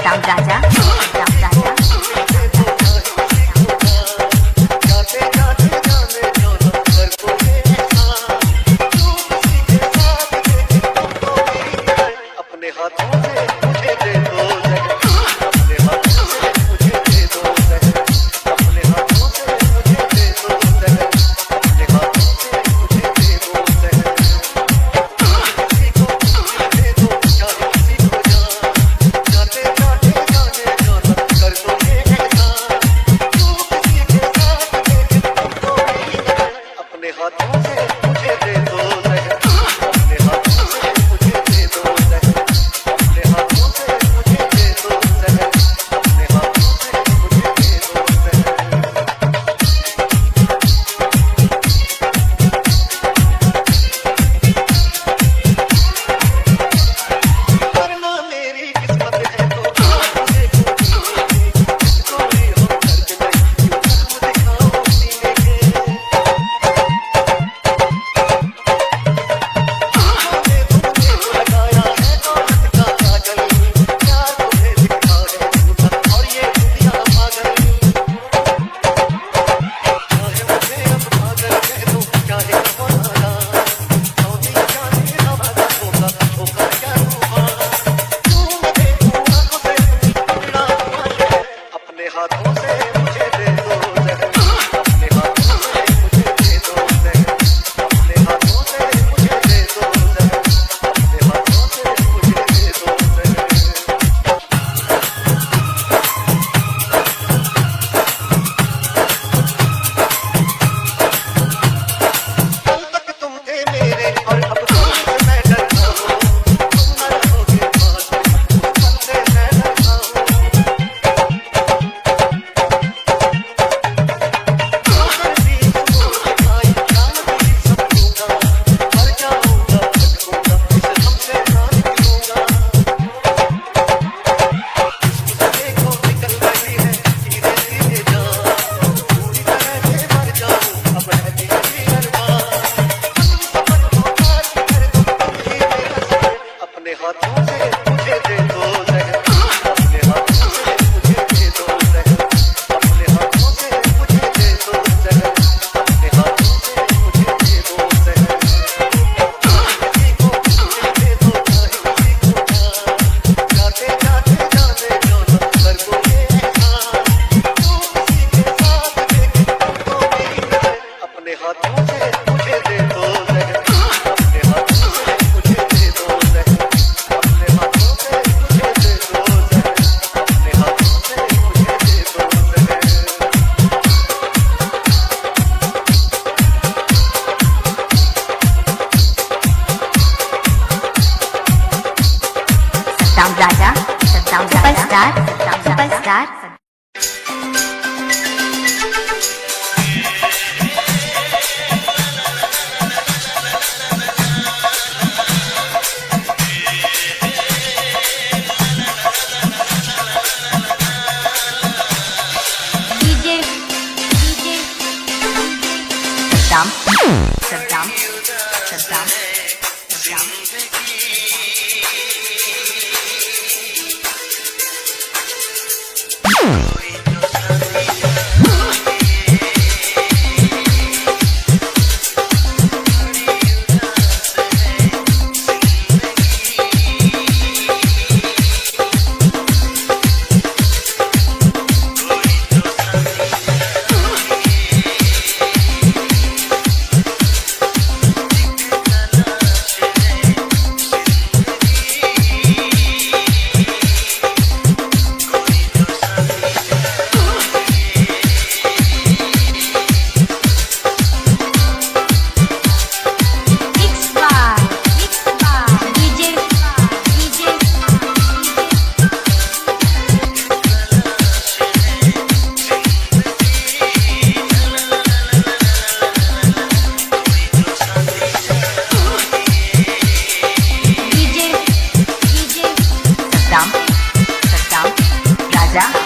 सद्दाम राजा, सद्दाम राजा। अपने हाथों से मुझे दे दो अपने हाथों से मुझे दे दो अपने हाथों से मुझे दे दो अपने हाथों से मुझे दे दो किसी को दे दो चाहे किसी को जाते जाते जाने जाना कर दो तू किसी के साथ अपने हाथों से मुझे दे दो अपने हाथों से मुझे दे दो अपने हाथों से मुझे दे दो अपने हाथों से मुझे दे दो करना मेरी किस्मत है तो मुझे कोई हो दर्द नहीं मुझे दिखाओ सीने के लगाया है दौलत का काजल प्यार तुझे दिखा है झूठा और ये दुनिया पागल चाहे मुझे अब पागल कह दो चाहे बनाना सौदी जाने हमारा होगा होगा क्या हुआ तू मुझे आंखों से पकड़ा हुआ है अपने हाथों से मुझे दे दो अपने हाथों से मुझे दे दो अपने हाथों से मुझे दे दो अपने हाथों से मुझे दे दो कल तक तुम थे मेरे और अब तुमसे मैं डरता हूँ तुम न रहोगे पास उस पल से मैं डरता हूँ सर्दी सुकून आई जान भी सब दूंगा मर जाऊंगा भटकूंगा इस गम से ना निकलूंगा देखो निकल रही है धीरे धीरे जान पूरी तरह से मर जाऊं अब है तेरी अरमान सफर को पार कर दो तुम ही मेरा सफर अपने हाथों से मुझे दे दो अपने हाथों से मुझे दे दो अपने हाथों से मुझे दे दो अपने हाथों से मुझे दे दो किसी को दे दो चाहे किसी को जाते जाते जाने जाना कर दो ये एहसान तू किसी के साथ देखे तो मेरी नजर अपने हाथों से मुझे दे दो अपने हाथों से मुझे दे दो अपने हाथों से मुझे दे दो अपने हाथों से मुझे दे दो Saddam Raja, Saddam superstar, Saddam superstar. DJ DJ Saddam Saddam Saddam Saddam. Saddam Saddam राजा।